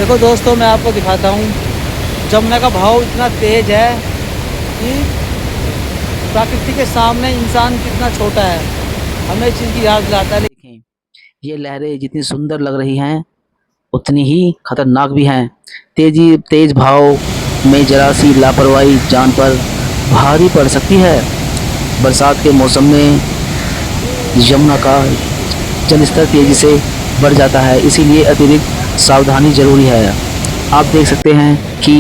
देखो दोस्तों, मैं आपको दिखाता हूँ। जमुना का भाव इतना तेज है कि प्रकृति के सामने इंसान कितना छोटा है, हमें इस चीज़ की याद दिलाता है। देखें, ये लहरें जितनी सुंदर लग रही हैं उतनी ही खतरनाक भी हैं। तेज भाव में जरा सी लापरवाही जान पर भारी पड़ सकती है। बरसात के मौसम में यमुना का जलस्तर तेजी से बढ़ जाता है, इसीलिए अतिरिक्त सावधानी जरूरी है। आप देख सकते हैं कि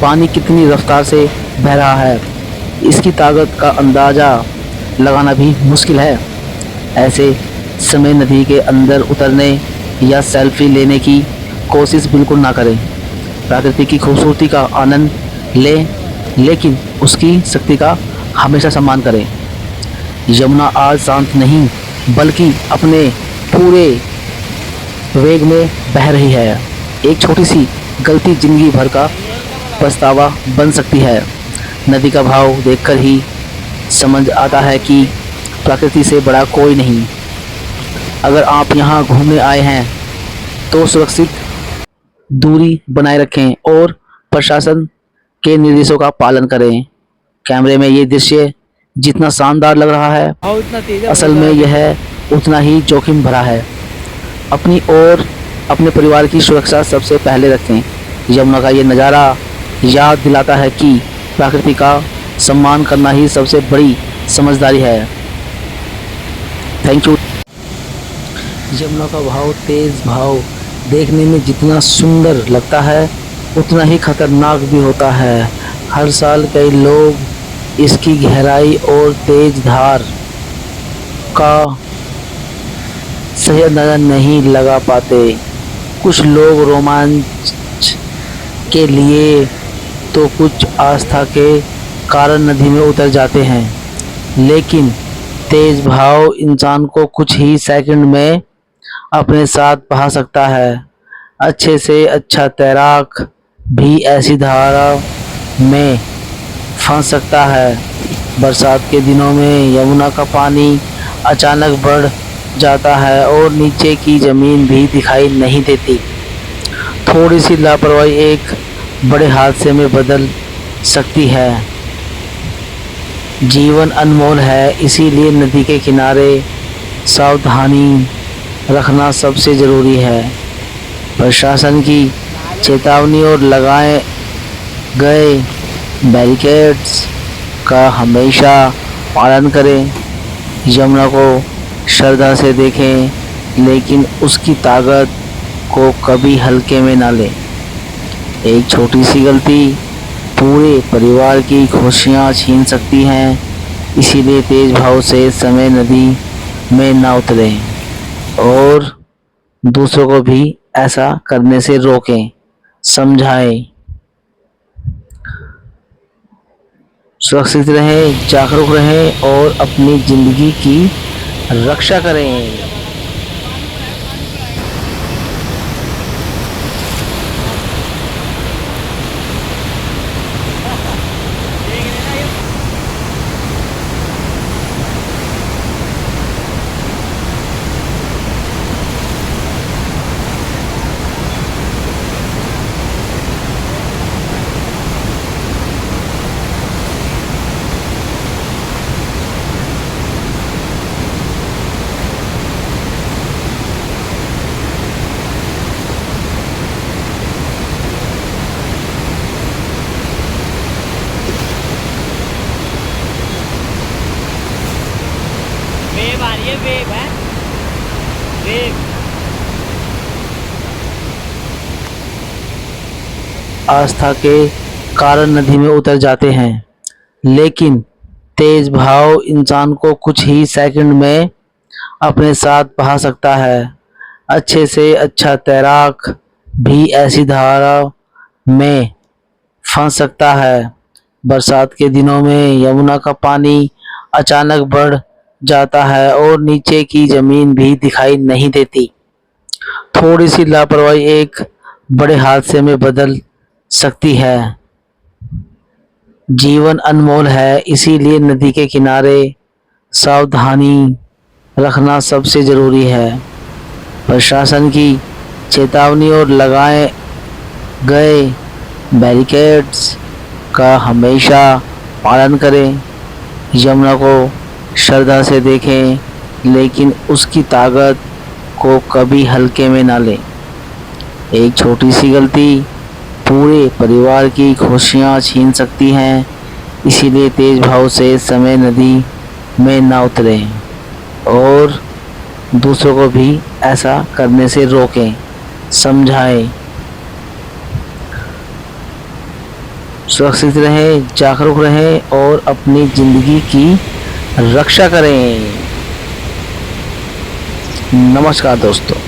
पानी कितनी रफ्तार से बह रहा है, इसकी ताकत का अंदाज़ा लगाना भी मुश्किल है। ऐसे समय नदी के अंदर उतरने या सेल्फी लेने की कोशिश बिल्कुल ना करें। प्रकृति की खूबसूरती का आनंद लें, लेकिन उसकी शक्ति का हमेशा सम्मान करें। यमुना आज शांत नहीं बल्कि अपने पूरे वेग में बह रही है। एक छोटी सी गलती जिंदगी भर का पछतावा बन सकती है। नदी का भाव देखकर ही समझ आता है कि प्रकृति से बड़ा कोई नहीं। अगर आप यहाँ घूमने आए हैं तो सुरक्षित दूरी बनाए रखें और प्रशासन के निर्देशों का पालन करें। कैमरे में ये दृश्य जितना शानदार लग रहा है, भाव इतना तेज है, बहुत असल में ज़्यादा। यह उतना ही जोखिम भरा है। अपनी और अपने परिवार की सुरक्षा सबसे पहले रखें। यमुना का ये नज़ारा याद दिलाता है कि प्रकृति का सम्मान करना ही सबसे बड़ी समझदारी है। Thank you. यमुना का भाव तेज भाव देखने में जितना सुंदर लगता है उतना ही खतरनाक भी होता है। हर साल कई लोग इसकी गहराई और तेज धार का सही अंदाजा नहीं लगा पाते। कुछ लोग रोमांच के लिए तो कुछ आस्था के कारण नदी में उतर जाते हैं, लेकिन तेज भाव इंसान को कुछ ही सेकंड में अपने साथ बहा सकता है। अच्छे से अच्छा तैराक भी ऐसी धारा में फंस सकता है। बरसात के दिनों में यमुना का पानी अचानक बढ़ जाता है और नीचे की ज़मीन भी दिखाई नहीं देती। थोड़ी सी लापरवाही एक बड़े हादसे में बदल सकती है। जीवन अनमोल है, इसीलिए नदी के किनारे सावधानी रखना सबसे ज़रूरी है। प्रशासन की चेतावनी और लगाए गए बैरिकेड्स का हमेशा पालन करें। यमुना को श्रद्धा से देखें, लेकिन उसकी ताकत को कभी हल्के में ना लें। एक छोटी सी गलती पूरे परिवार की खुशियाँ छीन सकती हैं, इसीलिए तेज भाव से समय नदी में ना उतरें और दूसरों को भी ऐसा करने से रोकें, समझाएं। सुरक्षित रहें, जागरूक रहें और अपनी ज़िंदगी की रक्षा करें। वेव आ रही है, वेव है, वेव। आस्था के कारण नदी में उतर जाते हैं, लेकिन तेज भाव इंसान को कुछ ही सेकंड में अपने साथ बहा सकता है। अच्छे से अच्छा तैराक भी ऐसी धारा में फंस सकता है। बरसात के दिनों में यमुना का पानी अचानक बढ़ जाता है और नीचे की ज़मीन भी दिखाई नहीं देती। थोड़ी सी लापरवाही एक बड़े हादसे में बदल सकती है। जीवन अनमोल है, इसीलिए नदी के किनारे सावधानी रखना सबसे ज़रूरी है। प्रशासन की चेतावनी और लगाए गए बैरिकेड्स का हमेशा पालन करें। यमुना को श्रद्धा से देखें, लेकिन उसकी ताकत को कभी हल्के में ना लें। एक छोटी सी गलती पूरे परिवार की खुशियाँ छीन सकती हैं। इसीलिए तेज भाव से समय नदी में ना उतरें और दूसरों को भी ऐसा करने से रोकें, समझाएं। सुरक्षित रहें, जागरूक रहें और अपनी ज़िंदगी की रक्षा करें। नमस्कार दोस्तों।